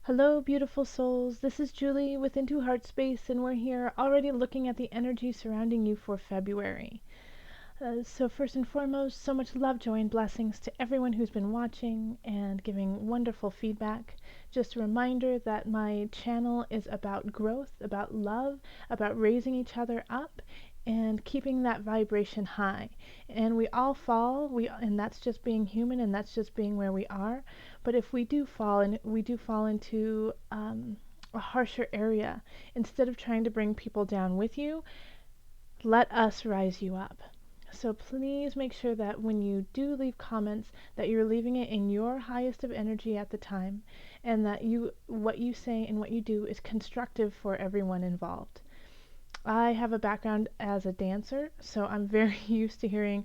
Hello, beautiful souls. This is Julie with Into Heartspace, and we're here already looking at the energy surrounding you for February. So first and foremost, so much love, joy, and blessings to everyone who's been watching and giving wonderful feedback. Just a reminder that my channel is about growth, about love, about raising each other up, and keeping that vibration high. And we all fall, and that's just being human, and that's just being where we are. But if we do fall, and we do fall into a harsher area, instead of trying to bring people down with you, let us rise you up. So please make sure that when you do leave comments, that you're leaving it in your highest of energy at the time, and that what you say and what you do is constructive for everyone involved. I have a background as a dancer, so I'm very used to hearing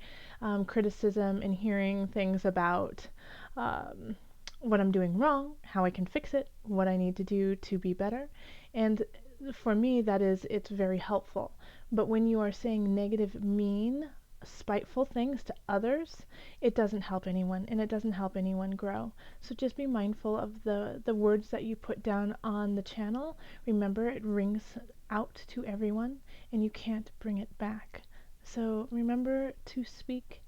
criticism and hearing things about what I'm doing wrong, how I can fix it, what I need to do to be better. And for me, it's very helpful. But when you are saying negative, mean, spiteful things to others, it doesn't help anyone, and it doesn't help anyone grow. So just be mindful of the words that you put down on the channel. Remember, it rings out to everyone, and you can't bring it back. So remember to speak,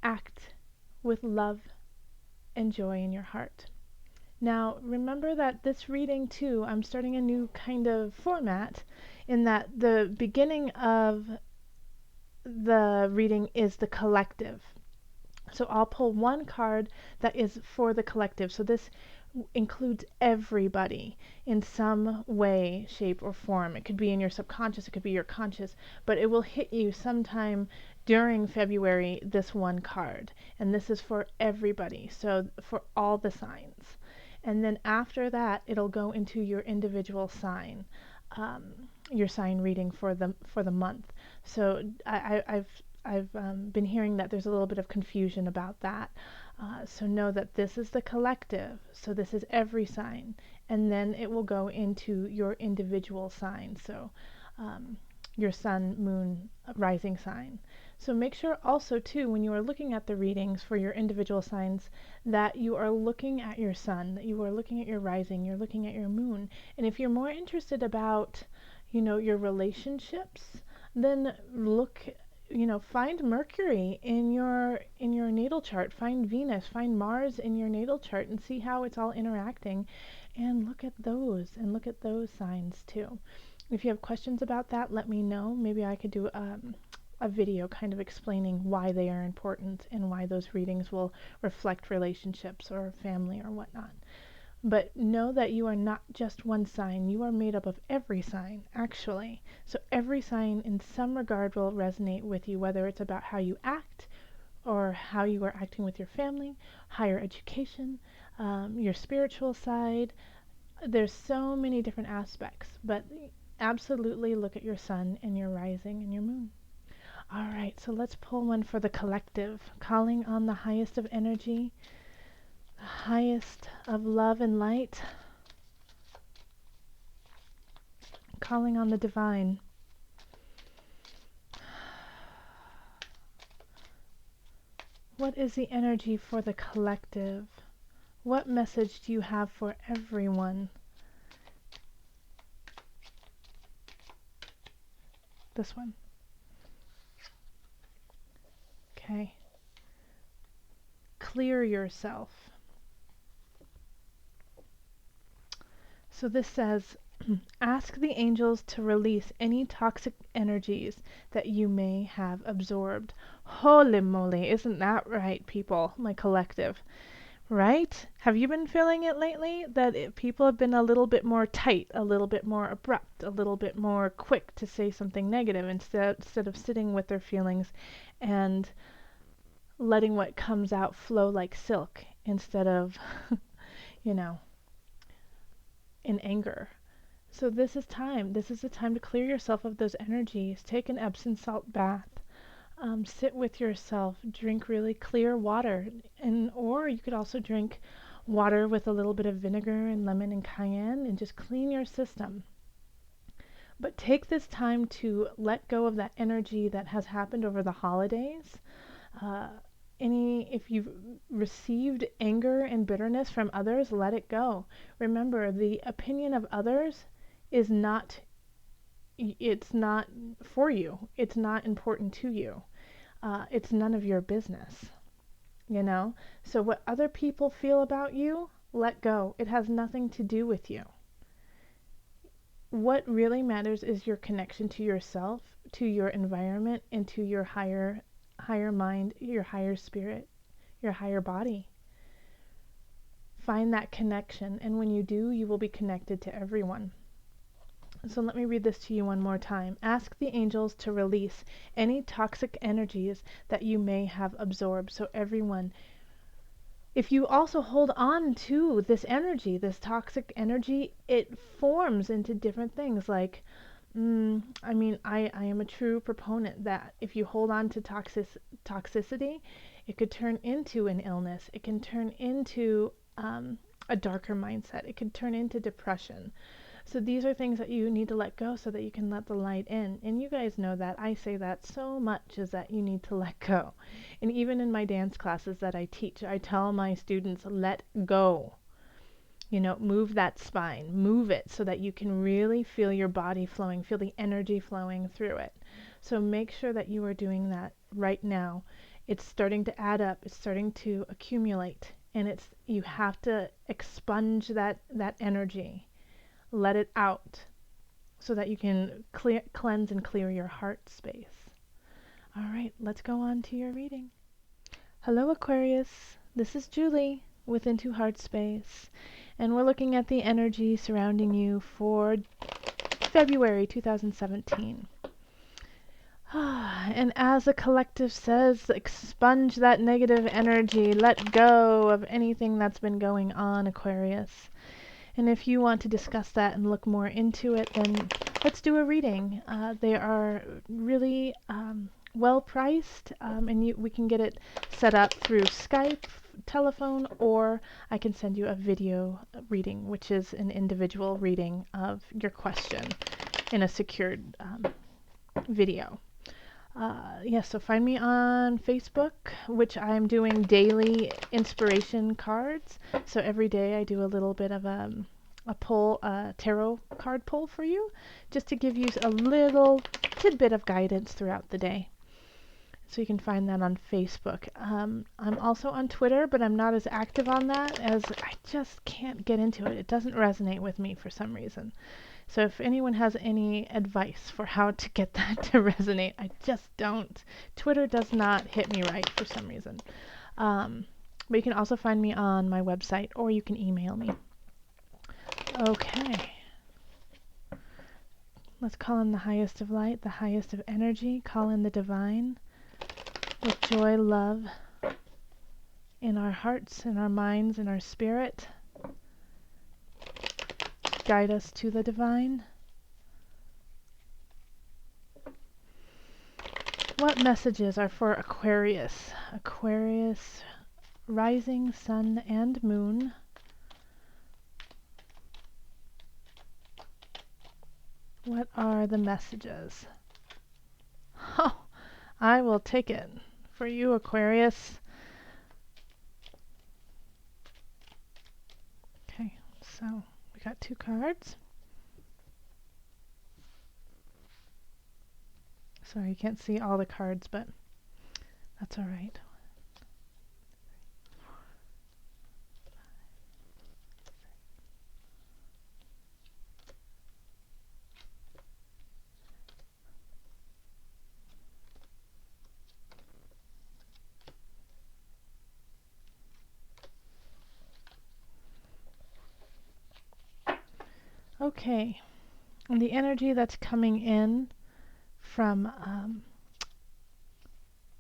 act with love and joy in your heart. Now, remember that this reading too, I'm starting a new kind of format in that the beginning of the reading is the collective. So I'll pull one card that is for the collective. So this includes everybody in some way, shape, or form. It could be in your subconscious, it could be your conscious, but it will hit you sometime during February, this one card. And this is for everybody, so for all the signs. And then after that, it'll go into your individual sign, your sign reading for the month. So I've been hearing that there's a little bit of confusion about that. So know that this is the collective, so this is every sign, and then it will go into your individual sign, so your sun, moon, rising sign. So make sure also too, when you are looking at the readings for your individual signs, that you are looking at your sun, that you are looking at your rising, you're looking at your moon. And if you're more interested about, your relationships, then find Mercury in your natal chart, find Venus, find Mars in your natal chart, and see how it's all interacting, and look at those signs too. If you have questions about that, let me know. Maybe I could do a video kind of explaining why they are important and why those readings will reflect relationships or family or whatnot. But know that you are not just one sign. You are made up of every sign, actually. So every sign in some regard will resonate with you, whether it's about how you act or how you are acting with your family, higher education, your spiritual side. There's so many different aspects, but absolutely look at your sun and your rising and your moon. All right, so let's pull one for the collective, calling on the highest of energy, the highest of love and light, calling on the divine. What is the energy for the collective? What message do you have for everyone? This one. Okay. Clear yourself. So this says, ask the angels to release any toxic energies that you may have absorbed. Holy moly, isn't that right, people, my collective? Right? Have you been feeling it lately? That people have been a little bit more tight, a little bit more abrupt, a little bit more quick to say something negative instead of sitting with their feelings and letting what comes out flow like silk instead of, you know, in anger. So this is time. This is the time to clear yourself of those energies. Take an Epsom salt bath. Sit with yourself. Drink really clear water, or you could also drink water with a little bit of vinegar and lemon and cayenne, and just clean your system. But take this time to let go of that energy that has happened over the holidays, if you've received anger and bitterness from others, let it go. Remember, the opinion of others is not, it's not for you. It's not important to you. It's none of your business, you know? So what other people feel about you, let go. It has nothing to do with you. What really matters is your connection to yourself, to your environment, and to your higher mind, your higher spirit, your higher body. Find that connection, and when you do, you will be connected to everyone. So let me read this to you one more time. Ask the angels to release any toxic energies that you may have absorbed. So everyone, if you also hold on to this energy, this toxic energy, it forms into different things. Like, I am a true proponent that if you hold on to toxicity, it could turn into an illness. It can turn into a darker mindset. It could turn into depression. So these are things that you need to let go so that you can let the light in. And you guys know that. I say that so much, is that you need to let go. And even in my dance classes that I teach, I tell my students, let go. You know, move that spine, move it so that you can really feel your body flowing, feel the energy flowing through it. So make sure that you are doing that right now. It's starting to add up. It's starting to accumulate. And you have to expunge that energy. Let it out so that you can cleanse and clear your heart space. All right, let's go on to your reading. Hello, Aquarius. This is Julie with Into Heartspace, and we're looking at the energy surrounding you for February 2017. And as the collective says, expunge that negative energy. Let go of anything that's been going on, Aquarius. And if you want to discuss that and look more into it, then let's do a reading. They are really well priced, and we can get it set up through Skype, telephone, or I can send you a video reading, which is an individual reading of your question in a secured video. So find me on Facebook, which I'm doing daily inspiration cards. So every day I do a little bit of a tarot card pull for you, just to give you a little tidbit of guidance throughout the day. So you can find that on Facebook. I'm also on Twitter, but I'm not as active on that, as I just can't get into it. It doesn't resonate with me for some reason. So if anyone has any advice for how to get that to resonate, I just don't. Twitter does not hit me right for some reason. But you can also find me on my website, or you can email me. Okay. Let's call in the highest of light, the highest of energy. Call in the divine with joy, love in our hearts, in our minds, in our spirit. Guide us to the divine. What messages are for Aquarius? Aquarius, rising, sun, and moon. What are the messages? Oh, I will take it for you, Aquarius. Okay, so we got 2 cards. Sorry, you can't see all the cards, but that's all right. Okay, and the energy that's coming in from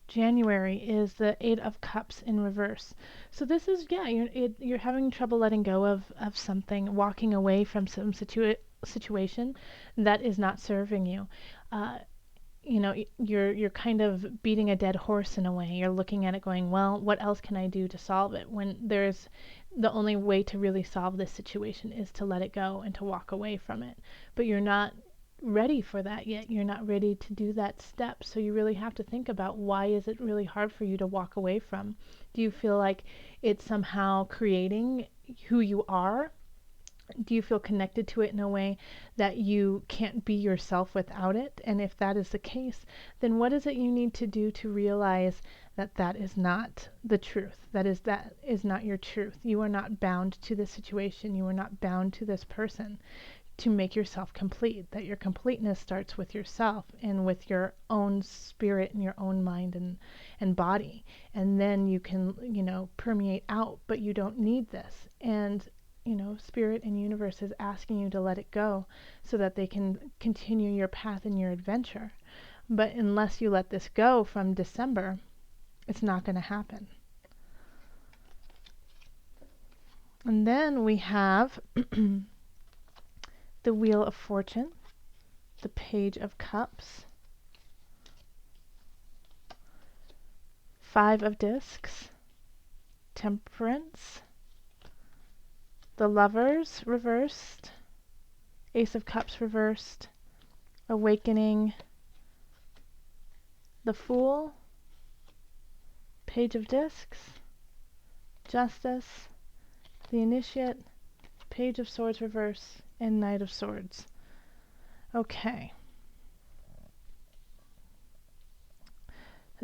January is the 8 of Cups in reverse. So this is, you're having trouble letting go of something, walking away from some situation that is not serving you. You're kind of beating a dead horse in a way. You're looking at it going, well, what else can I do to solve it? When there's the only way to really solve this situation is to let it go and to walk away from it. But you're not ready for that yet. You're not ready to do that step. So you really have to think about, why is it really hard for you to walk away from? Do you feel like it's somehow creating who you are? Do you feel connected to it in a way that you can't be yourself without it? And if that is the case, then what is it you need to do to realize that that is not the truth? That is not your truth. You are not bound to this situation. You are not bound to this person to make yourself complete. That your completeness starts with yourself and with your own spirit and your own mind and body. And then you can, permeate out, but you don't need this. And spirit and universe is asking you to let it go so that they can continue your path and your adventure. But unless you let this go from December, it's not going to happen. And then we have the Wheel of Fortune, the Page of Cups, 5 of Discs, Temperance, the Lovers reversed, Ace of Cups reversed, Awakening, the Fool, Page of Discs, Justice, the Initiate, Page of Swords reverse, and Knight of Swords. Okay.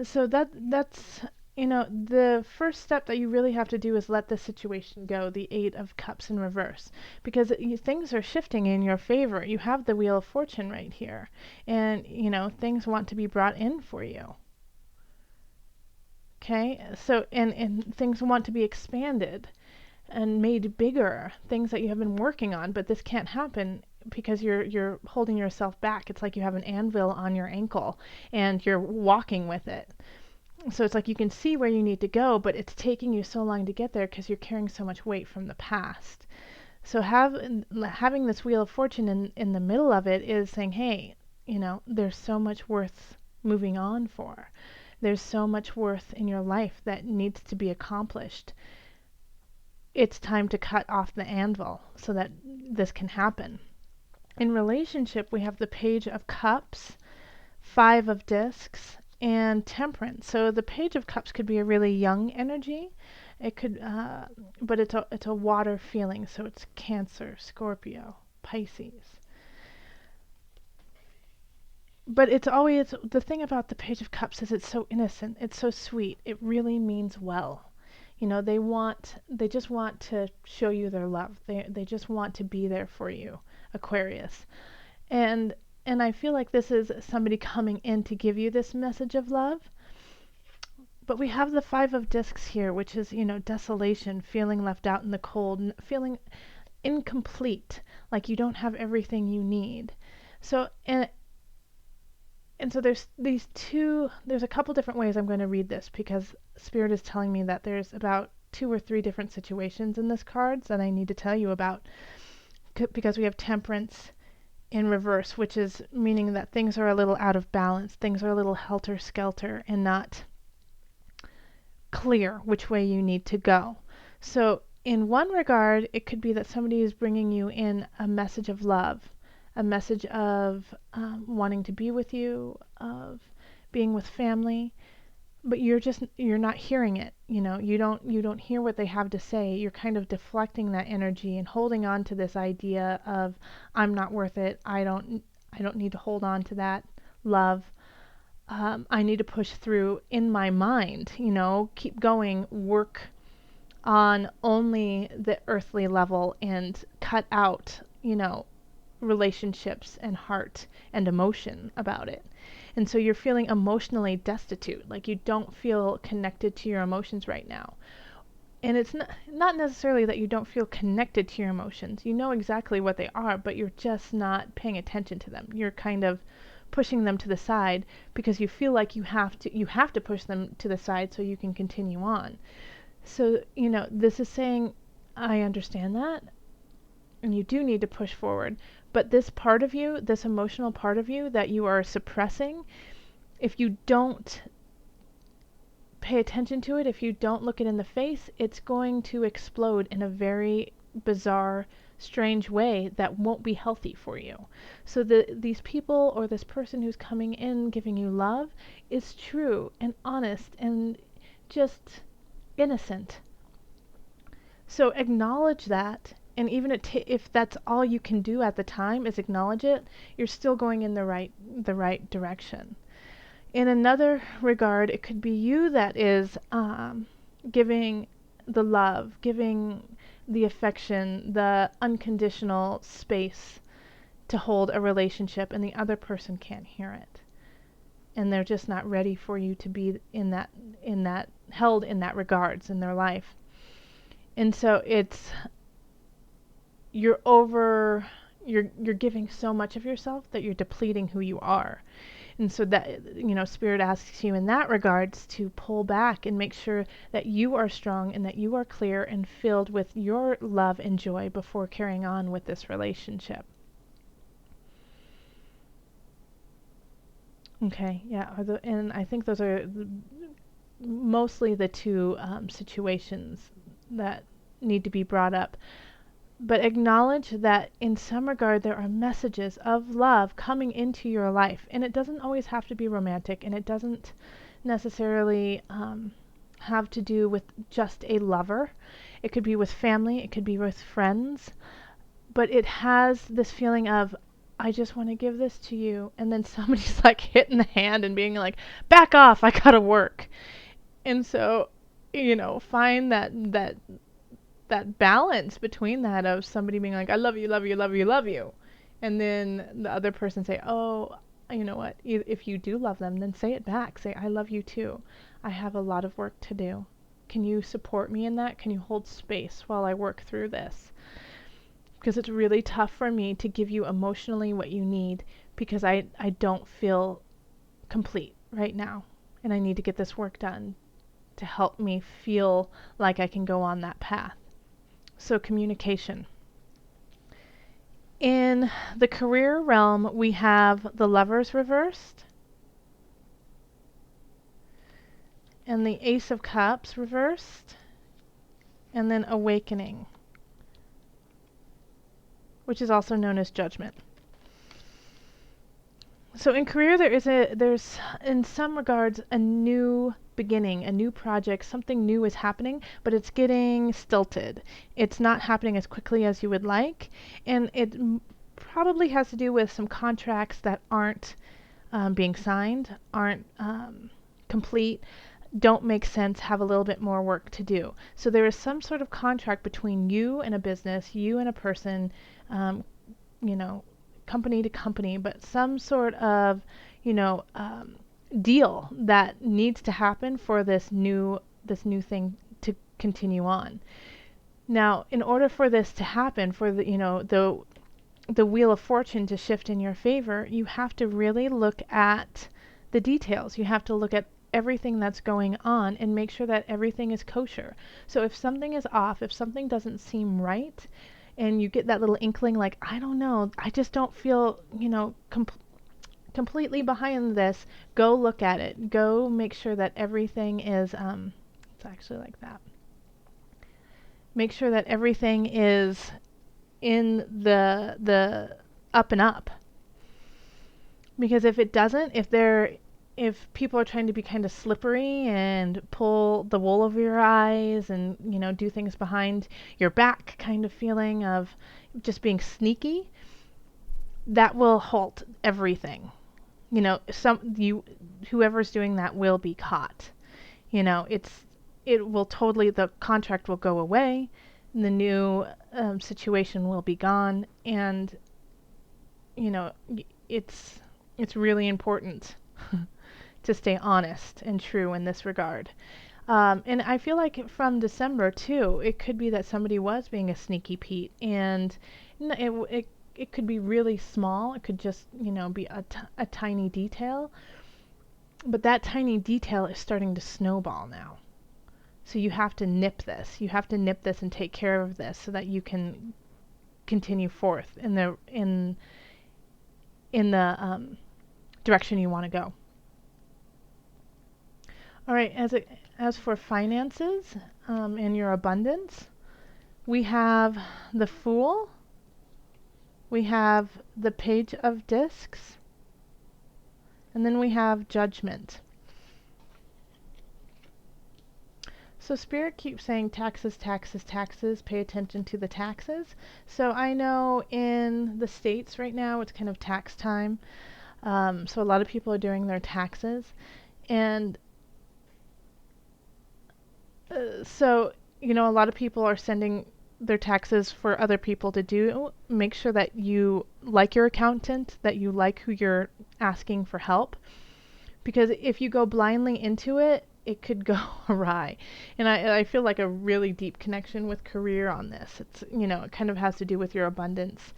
So that's the first step that you really have to do is let the situation go, the 8 of Cups in reverse, because things are shifting in your favor. You have the Wheel of Fortune right here, and things want to be brought in for you. Okay, so and things want to be expanded and made bigger, things that you have been working on, but this can't happen because you're holding yourself back. It's like you have an anvil on your ankle and you're walking with it. So it's like you can see where you need to go, but it's taking you so long to get there because you're carrying so much weight from the past. So having this Wheel of Fortune in the middle of it is saying, hey, there's so much worth moving on for. There's so much worth in your life that needs to be accomplished. It's time to cut off the anvil so that this can happen. In relationship, we have the Page of Cups, 5 of Discs, and Temperance. So the Page of Cups could be a really young energy. It could, but it's a water feeling. So it's Cancer, Scorpio, Pisces. But it's always, the thing about the Page of Cups is it's so innocent. It's so sweet. It really means well. They just want to show you their love. They just want to be there for you, Aquarius. And I feel like this is somebody coming in to give you this message of love. But we have the 5 of Discs here, which is, desolation, feeling left out in the cold, feeling incomplete, like you don't have everything you need. So, and so there's there's a couple different ways I'm going to read this, because Spirit is telling me that there's about 2 or 3 different situations in this card that I need to tell you about, because we have Temperance in reverse, which is meaning that things are a little out of balance, things are a little helter-skelter and not clear which way you need to go. So in one regard, it could be that somebody is bringing you in a message of love, a message of wanting to be with you, of being with family, but you're not hearing it. You don't hear what they have to say. You're kind of deflecting that energy and holding on to this idea of, I'm not worth it. I don't need to hold on to that love. I need to push through in my mind, keep going, work on only the earthly level and cut out, relationships and heart and emotion about it. And so you're feeling emotionally destitute, like you don't feel connected to your emotions right now. And it's not necessarily that you don't feel connected to your emotions. You know exactly what they are, but you're just not paying attention to them. You're kind of pushing them to the side because you feel like you have to push them to the side so you can continue on. So, this is saying, I understand that, and you do need to push forward. But this part of you, this emotional part of you that you are suppressing, if you don't pay attention to it, if you don't look it in the face, it's going to explode in a very bizarre, strange way that won't be healthy for you. So these people or this person who's coming in giving you love is true and honest and just innocent. So acknowledge that, and even if that's all you can do at the time is acknowledge it, you're still going in the right direction. In another regard, it could be you that is giving the love, giving the affection, the unconditional space to hold a relationship, and the other person can't hear it. And they're just not ready for you to be held in that regards in their life. And so you're giving so much of yourself that you're depleting who you are. And so that, Spirit asks you in that regards to pull back and make sure that you are strong and that you are clear and filled with your love and joy before carrying on with this relationship. Okay, yeah, and I think those are mostly the two situations that need to be brought up. But acknowledge that in some regard there are messages of love coming into your life. And it doesn't always have to be romantic, and it doesn't necessarily have to do with just a lover. It could be with family, it could be with friends. But it has this feeling of, I just want to give this to you. And then somebody's like hitting the hand and being like, back off, I gotta work. And so, find that balance between that of somebody being like, I love you, love you, love you, love you. And then the other person say, oh, you know what? If you do love them, then say it back. Say, I love you too. I have a lot of work to do. Can you support me in that? Can you hold space while I work through this? Because it's really tough for me to give you emotionally what you need because I don't feel complete right now. And I need to get this work done to help me feel like I can go on that path. So communication. In the career realm, we have the Lovers reversed and the Ace of Cups reversed, and then Awakening, which is also known as Judgment. So in career, there's in some regards a new beginning, a new project, something new is happening, but it's getting stilted. It's not happening as quickly as you would like, and it probably has to do with some contracts that aren't being signed, aren't complete, don't make sense, have a little bit more work to do. So there is some sort of contract between you and a business, you and a person, company to company, but some sort of, deal that needs to happen for this new thing to continue on. Now, in order for this to happen, for the wheel of fortune to shift in your favor, you have to really look at the details. You have to look at everything that's going on and make sure that everything is kosher. So if something is off, if something doesn't seem right, and you get that little inkling like, I don't know, I just don't feel, completely behind this, go look at it. Go make sure that everything is, it's actually like that. Make sure that everything is in the up and up. Because if it doesn't, if people are trying to be kind of slippery and pull the wool over your eyes and, do things behind your back kind of feeling of just being sneaky, that will halt everything. Whoever's doing that will be caught. The contract will go away, and the new situation will be gone, and it's really important to stay honest and true in this regard. And I feel like from December too, it could be that somebody was being a sneaky Pete, and it could be really small. It could just be a tiny detail, but that tiny detail is starting to snowball now. So you have to nip this. You have to nip this and take care of this so that you can continue forth in the direction you want to go. All right, as for finances and your abundance, We have the Fool. We have the Page of Discs. And then we have Judgment. So Spirit keeps saying taxes, taxes, taxes, pay attention to the taxes. So I know in the States right now it's kind of tax time. So a lot of people are doing their taxes. And so, a lot of people are sending their taxes for other people to do. Make sure that you like your accountant, that you like who you're asking for help. Because if you go blindly into it, it could go awry. And I feel like a really deep connection with career on this. It's, it kind of has to do with your abundance.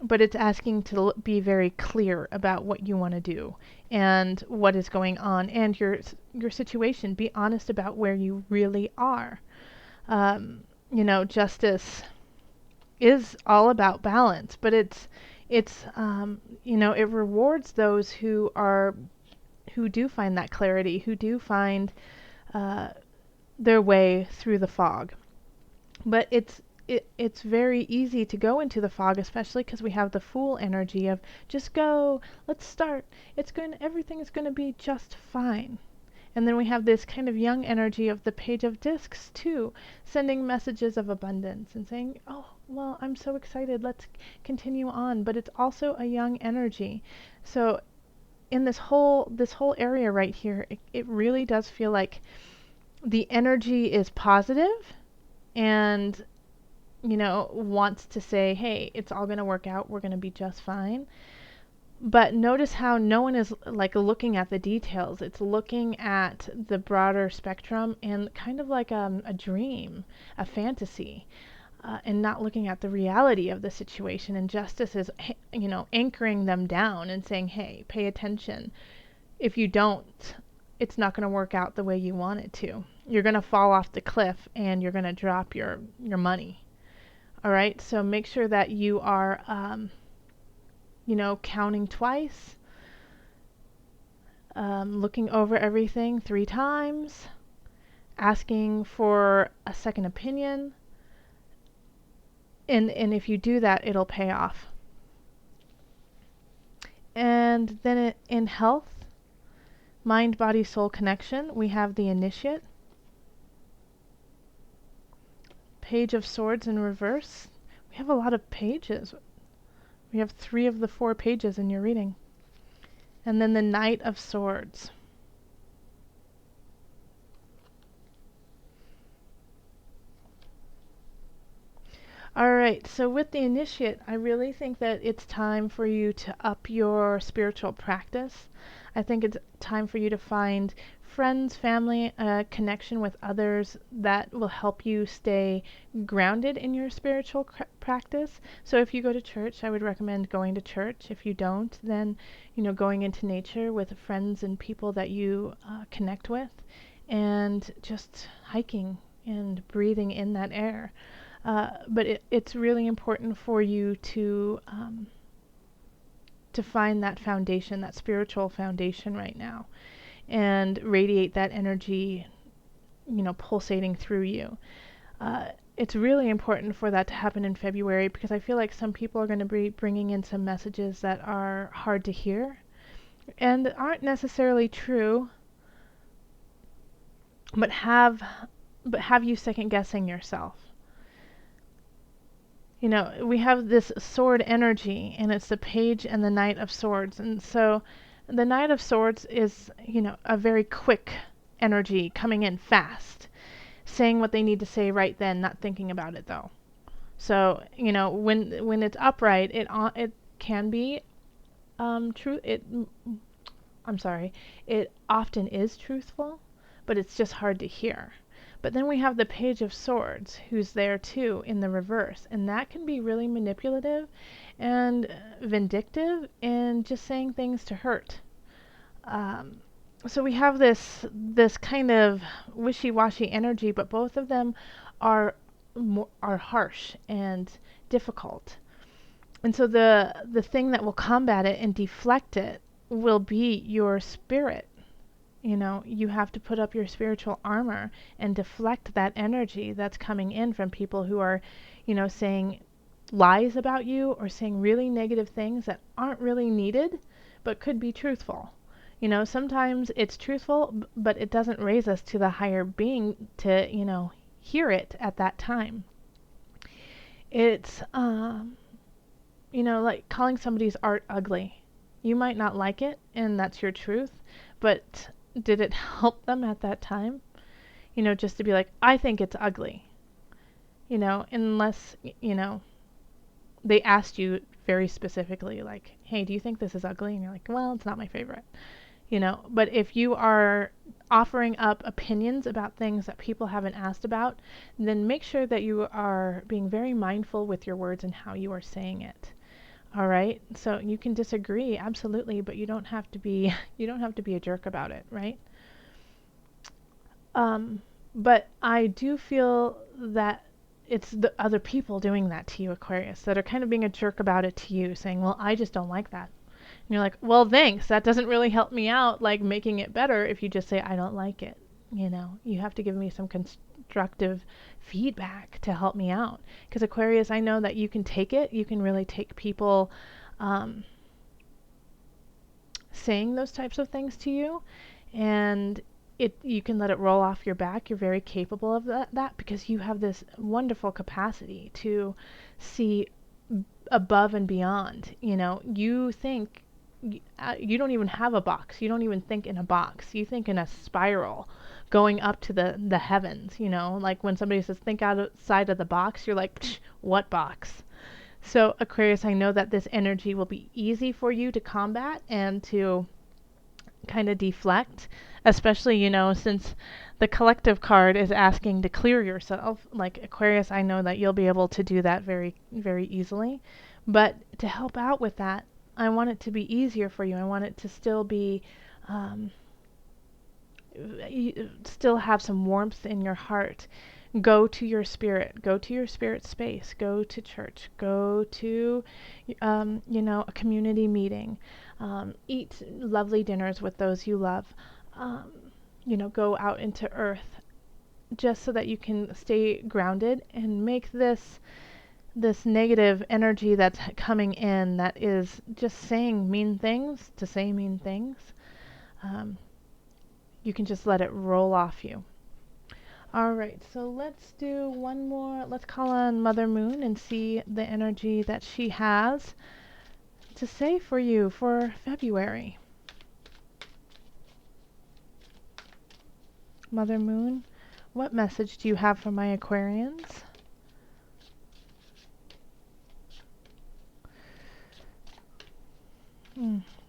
But it's asking to be very clear about what you want to do and what is going on and your situation. Be honest about where you really are. Justice is all about balance, but it's it rewards those who do find that clarity, who do find their way through the fog. But it's very easy to go into the fog, especially because we have the Fool energy of just go, let's start. Everything is going to be just fine. And then we have this kind of young energy of the Page of Discs too, sending messages of abundance and saying, oh, well, I'm so excited, let's continue on. But it's also a young energy. So in this whole area right here, it really does feel like the energy is positive and wants to say, hey, it's all going to work out, we're going to be just fine. But notice how no one is like looking at the details. It's looking at the broader spectrum and kind of like a dream, a fantasy, and not looking at the reality of the situation. And justice is, anchoring them down and saying, hey, pay attention. If you don't, it's not going to work out the way you want it to. You're going to fall off the cliff and you're going to drop your money. All right, so make sure that you are counting twice, looking over everything 3 times, asking for a second opinion, and if you do that, it'll pay off. And then in health, mind, body, soul connection, we have the Initiate, Page of Swords in reverse. We have a lot of pages. We have 3 of the 4 pages in your reading. And then the Knight of Swords. Alright, so with the Initiate, I really think that it's time for you to up your spiritual practice. I think it's time for you to find friends, family, connection with others that will help you stay grounded in your spiritual practice. So if you go to church, I would recommend going to church. If you don't, then going into nature with friends and people that you connect with, and just hiking and breathing in that air. But it's really important for you to find that foundation, that spiritual foundation right now, and radiate that energy, pulsating through you. It's really important for that to happen in February, because I feel like some people are going to be bringing in some messages that are hard to hear and aren't necessarily true, but have you second guessing yourself. We have this sword energy, and it's the Page and the Knight of Swords. And so the Knight of Swords is, a very quick energy coming in fast, saying what they need to say right then, not thinking about it though. So, when it's upright, it can be true. It often is truthful, but it's just hard to hear. But then we have the Page of Swords, who's there too in the reverse, and that can be really manipulative and vindictive and just saying things to hurt. So we have this kind of wishy-washy energy, but both of them are harsh and difficult. And so the thing that will combat it and deflect it will be your spirit. You know, you have to put up your spiritual armor and deflect that energy that's coming in from people who are, you know, saying lies about you or saying really negative things that aren't really needed but could be truthful. You know, sometimes it's truthful, but it doesn't raise us to the higher being to, you know, hear it at that time. It's, you know, like calling somebody's art ugly. You might not like it, and that's your truth, but did it help them at that time? You know, just to be like, I think it's ugly. You know, unless, you know, they asked you very specifically, like, hey, do you think this is ugly? And you're like, well, it's not my favorite. You know, but if you are offering up opinions about things that people haven't asked about, then make sure that you are being very mindful with your words and how you are saying it. All right? So you can disagree, absolutely, but you don't have to be a jerk about it, right? But I do feel that it's the other people doing that to you, Aquarius, that are kind of being a jerk about it to you, saying, well, I just don't like that. And you're like, well, thanks. That doesn't really help me out, like making it better if you just say, I don't like it. You know, you have to give me some constructive feedback to help me out. Because Aquarius, I know that you can take it. You can really take people saying those types of things to you. And you can let it roll off your back. You're very capable of that because you have this wonderful capacity to see above and beyond. You know, you think you don't even have a box. You don't even think in a box. You think in a spiral going up to the heavens, you know? Like when somebody says think outside of the box, you're like, what box? So Aquarius, I know that this energy will be easy for you to combat and to kind of deflect, especially, you know, since the collective card is asking to clear yourself. Like Aquarius, I know that you'll be able to do that very, very easily. But to help out with that, I want it to be easier for you. I want it to still be, still have some warmth in your heart. Go to your spirit. Go to your spirit space. Go to church. Go to, you know, a community meeting. Eat lovely dinners with those you love. You know, go out into earth just so that you can stay grounded and make this negative energy that's coming in that is just saying mean things to say mean things. You can just let it roll off you. All right, so let's do one more. Let's call on Mother Moon and see the energy that she has to say for you for February. Mother Moon, what message do you have for my Aquarians?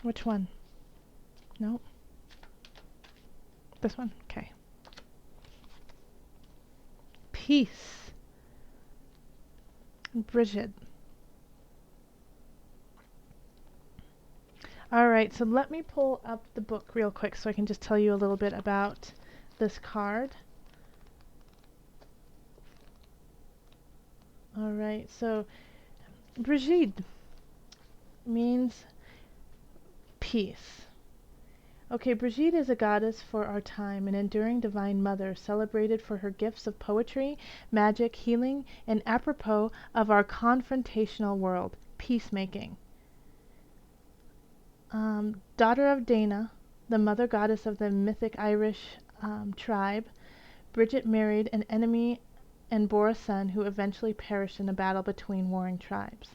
Which one? Nope. This one? Okay. Peace. Bridget. All right, so let me pull up the book real quick so I can just tell you a little bit about this card. All right, so Brigitte means peace. Okay, Brigitte is a goddess for our time, an enduring divine mother, celebrated for her gifts of poetry, magic, healing, and apropos of our confrontational world, peacemaking. Daughter of Dana, the mother goddess of the mythic Irish tribe, Bridget married an enemy and bore a son who eventually perished in a battle between warring tribes.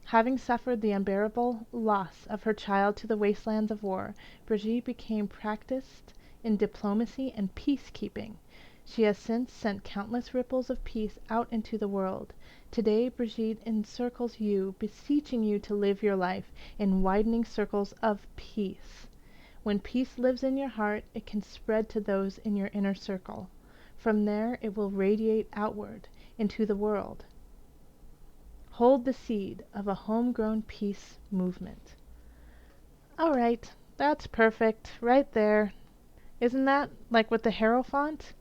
Having suffered the unbearable loss of her child to the wastelands of war, Brigitte became practiced in diplomacy and peacekeeping. She has since sent countless ripples of peace out into the world. Today, Brigitte encircles you, beseeching you to live your life in widening circles of peace. When peace lives in your heart, it can spread to those in your inner circle. From there, it will radiate outward into the world. Hold the seed of a homegrown peace movement. All right, that's perfect right there. Isn't that like with the Hierophant?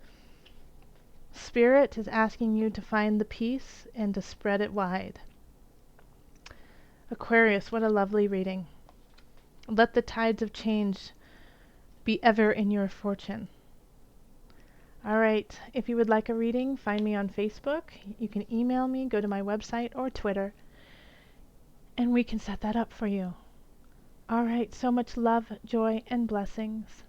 Spirit is asking you to find the peace and to spread it wide. Aquarius, what a lovely reading. Let the tides of change be ever in your fortune. All right, if you would like a reading, find me on Facebook. You can email me, go to my website or Twitter, and we can set that up for you. All right, so much love, joy, and blessings.